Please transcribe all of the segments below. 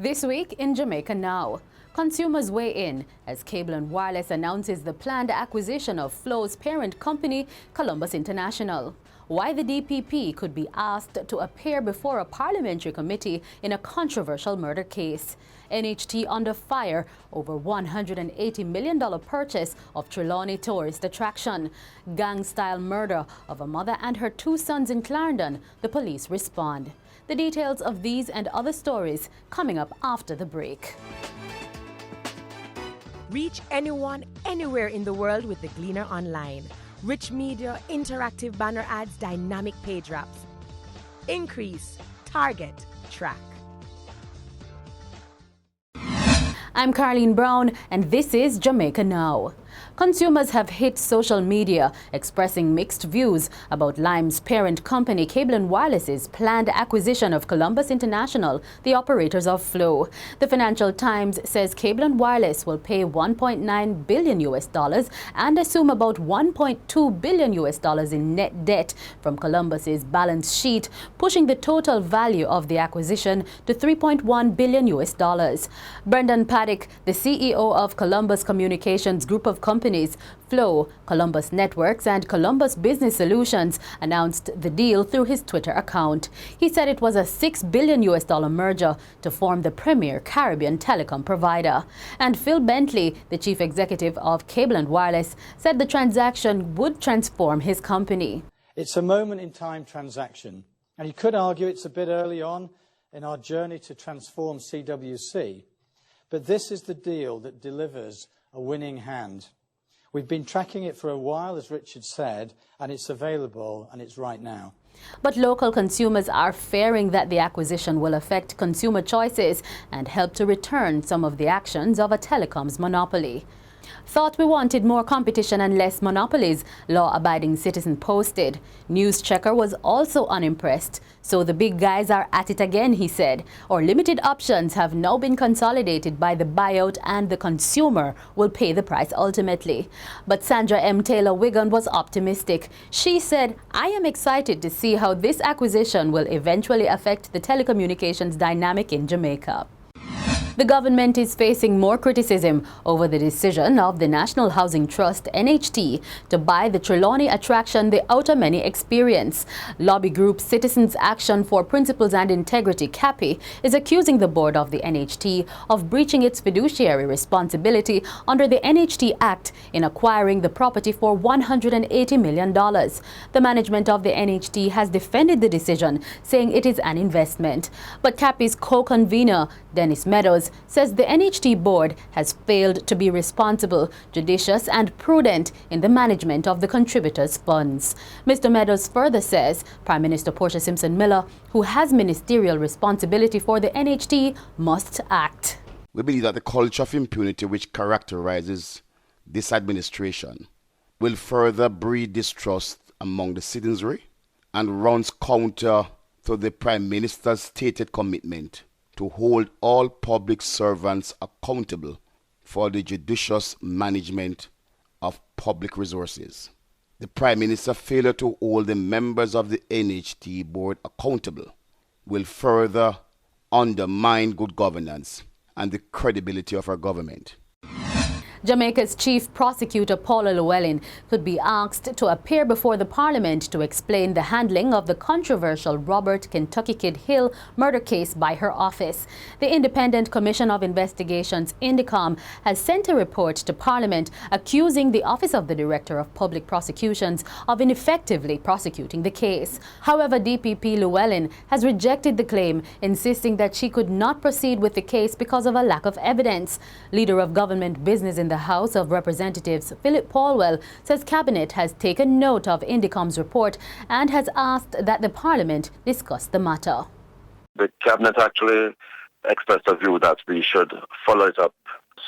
This week in Jamaica Now, consumers weigh in as Cable and Wireless announces the planned acquisition of Flow's parent company, Columbus International. Why the DPP could be asked to appear before a parliamentary committee in a controversial murder case. NHT under fire over $180 million purchase of Trelawney tourist attraction. Gang-style murder of a mother and her two sons in Clarendon. The police respond. The details of these and other stories coming up after the break. Reach anyone, anywhere in the world with the Gleaner online. Rich media, interactive banner ads, dynamic page wraps. Increase, target, track. I'm Carleen Brown, and this is Jamaica Now. Consumers have hit social media expressing mixed views about Lime's parent company Cable and Wireless's planned acquisition of Columbus International, the operators of Flow. The Financial Times says Cable and Wireless will pay $1.9 billion and assume about $1.2 billion in net debt from Columbus's balance sheet, pushing the total value of the acquisition to $3.1 billion. Brendan Paddock, the CEO of Columbus Communications Group of Companies, Flow, Columbus Networks and Columbus Business Solutions, announced the deal through his Twitter account. He said it was a $6 billion merger to form the premier Caribbean telecom provider. And Phil Bentley, the chief executive of Cable and Wireless, said the transaction would transform his company. It's a moment-in-time transaction, and you could argue it's a bit early on in our journey to transform CWC, but this is the deal that delivers a winning hand. We've been tracking it for a while, as Richard said, and it's available and it's right now. But local consumers are fearing that the acquisition will affect consumer choices and help to return some of the actions of a telecom's monopoly. Thought we wanted more competition and less monopolies, law-abiding citizen posted. News Checker was also unimpressed. So the big guys are at it again, he said. Our limited options have now been consolidated by the buyout and the consumer will pay the price ultimately. But Sandra M. Taylor-Wigan was optimistic. She said, I am excited to see how this acquisition will eventually affect the telecommunications dynamic in Jamaica. The government is facing more criticism over the decision of the National Housing Trust, NHT, to buy the Trelawney attraction, the Outameni Experience. Lobby group Citizens Action for Principles and Integrity, CAPI, is accusing the board of the NHT of breaching its fiduciary responsibility under the NHT Act in acquiring the property for $180 million. The management of the NHT has defended the decision, saying it is an investment. But CAPI's co-convener, Dennis Meadows, says the NHT board has failed to be responsible, judicious and prudent in the management of the contributors' funds. Mr. Meadows further says Prime Minister Portia Simpson-Miller, who has ministerial responsibility for the NHT, must act. We believe that the culture of impunity which characterizes this administration will further breed distrust among the citizenry and runs counter to the Prime Minister's stated commitment to hold all public servants accountable for the judicious management of public resources. The Prime Minister's failure to hold the members of the NHT board accountable will further undermine good governance and the credibility of our government. Jamaica's Chief Prosecutor Paula Llewellyn could be asked to appear before the Parliament to explain the handling of the controversial Robert Kentucky Kid Hill murder case by her office. The Independent Commission of Investigations, Telecom, has sent a report to Parliament accusing the Office of the Director of Public Prosecutions of ineffectively prosecuting the case. However, DPP Llewellyn has rejected the claim, insisting that she could not proceed with the case because of a lack of evidence. Leader of Government Business in the House of Representatives, Philip Paulwell, says Cabinet has taken note of Indicom's report and has asked that the Parliament discuss the matter. The Cabinet actually expressed a view that we should follow it up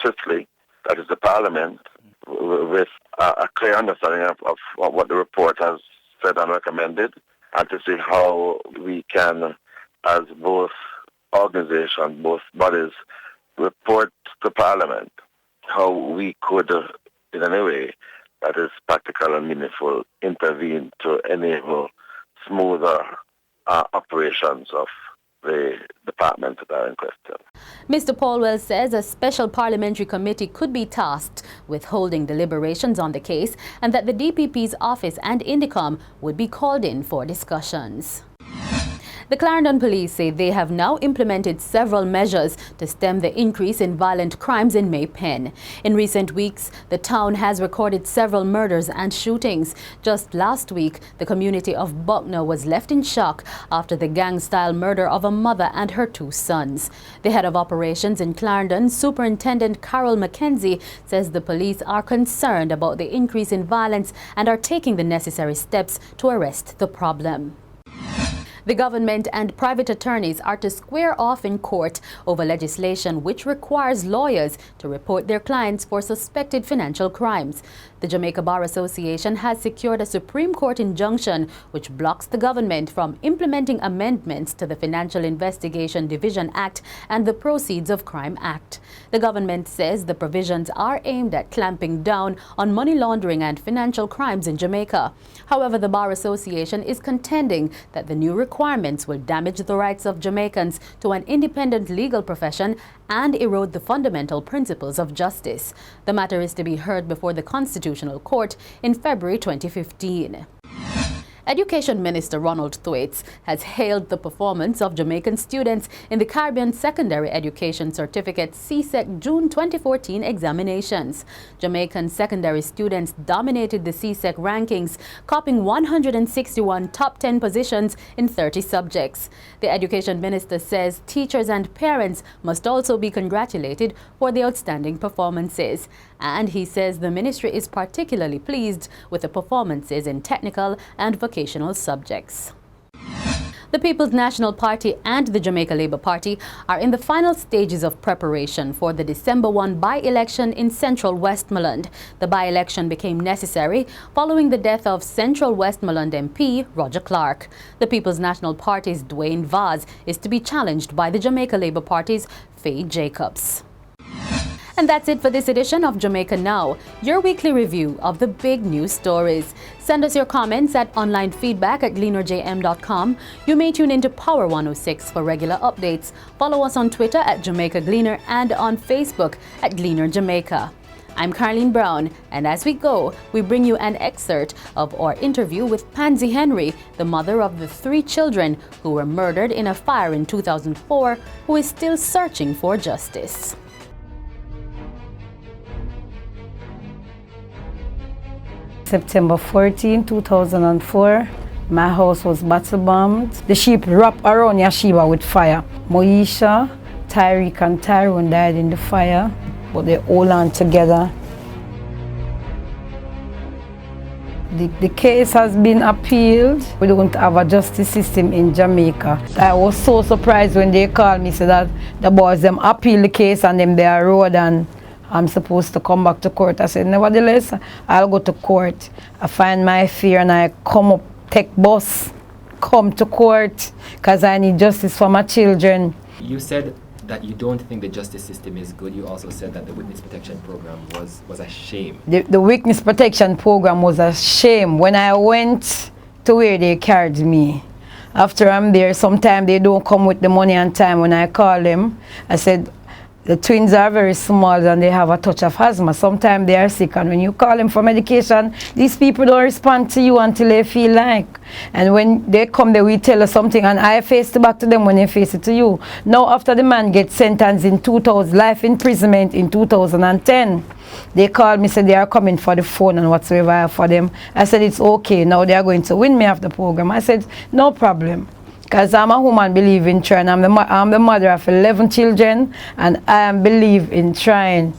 swiftly, that is the Parliament, with a clear understanding of what the report has said and recommended, and to see how we can, as both organizations, both bodies, report to Parliament how we could, in any way that is practical and meaningful, intervene to enable smoother operations of the department that are in question. Mr. Paulwell says a special parliamentary committee could be tasked with holding deliberations on the case and that the DPP's office and Indicom would be called in for discussions. The Clarendon police say they have now implemented several measures to stem the increase in violent crimes in May Pen. In recent weeks, the town has recorded several murders and shootings. Just last week, the community of Buckner was left in shock after the gang-style murder of a mother and her 2 sons. The head of operations in Clarendon, Superintendent Carol McKenzie, says the police are concerned about the increase in violence and are taking the necessary steps to arrest the problem. The government and private attorneys are to square off in court over legislation which requires lawyers to report their clients for suspected financial crimes. The Jamaica Bar Association has secured a Supreme Court injunction which blocks the government from implementing amendments to the Financial Investigation Division Act and the Proceeds of Crime Act. The government says the provisions are aimed at clamping down on money laundering and financial crimes in Jamaica. However, the Bar Association is contending that the new requirements will damage the rights of Jamaicans to an independent legal profession and erode the fundamental principles of justice. The matter is to be heard before the Constitutional Court in February 2015. Education Minister Ronald Thwaites has hailed the performance of Jamaican students in the Caribbean Secondary Education Certificate CSEC June 2014 examinations. Jamaican secondary students dominated the CSEC rankings, copying 161 top 10 positions in 30 subjects. The Education Minister says teachers and parents must also be congratulated for the outstanding performances. And he says the ministry is particularly pleased with the performances in technical and vocational subjects. The People's National Party and the Jamaica Labour Party are in the final stages of preparation for the December 1 by-election in Central Westmoreland. The by-election became necessary following the death of Central Westmoreland MP Roger Clark. The People's National Party's Dwayne Vaz is to be challenged by the Jamaica Labour Party's Faye Jacobs. And that's it for this edition of Jamaica Now, your weekly review of the big news stories. Send us your comments at onlinefeedback@gleanerjm.com. You may tune into Power 106 for regular updates. Follow us on Twitter at Jamaica Gleaner and on Facebook at Gleaner Jamaica. I'm Carleen Brown, and as we go, we bring you an excerpt of our interview with Pansy Henry, the mother of the 3 children who were murdered in a fire in 2004, who is still searching for justice. September 14, 2004, my house was battle bombed. The sheep wrapped around Yashiba with fire. Moisha, Tyreek and Tyrone died in the fire, but they all on together. The case has been appealed. We don't have a justice system in Jamaica. I was so surprised when they called me, said that the boys them appeal the case and them they are road and I'm supposed to come back to court. I said, nevertheless, I'll go to court. I find my fear and I come up, take bus, come to court, because I need justice for my children. You said that you don't think the justice system is good. You also said that the witness protection program was a shame. The witness protection program was a shame. When I went to where they carried me, after I'm there, sometimes they don't come with the money on time. When I call them, I said, the twins are very small and they have a touch of asthma. Sometimes they are sick, and when you call them for medication, these people don't respond to you until they feel like. And when they come, they will tell us something, and I face it back to them when they face it to you. Now, after the man gets sentenced in 2000, life imprisonment in 2010, they called me, said they are coming for the phone and whatsoever I have for them. I said, it's okay. Now they are going to win me off the program. I said, no problem. Because I'm a woman, believe in trying. I'm the mother of 11 children, and I believe in trying.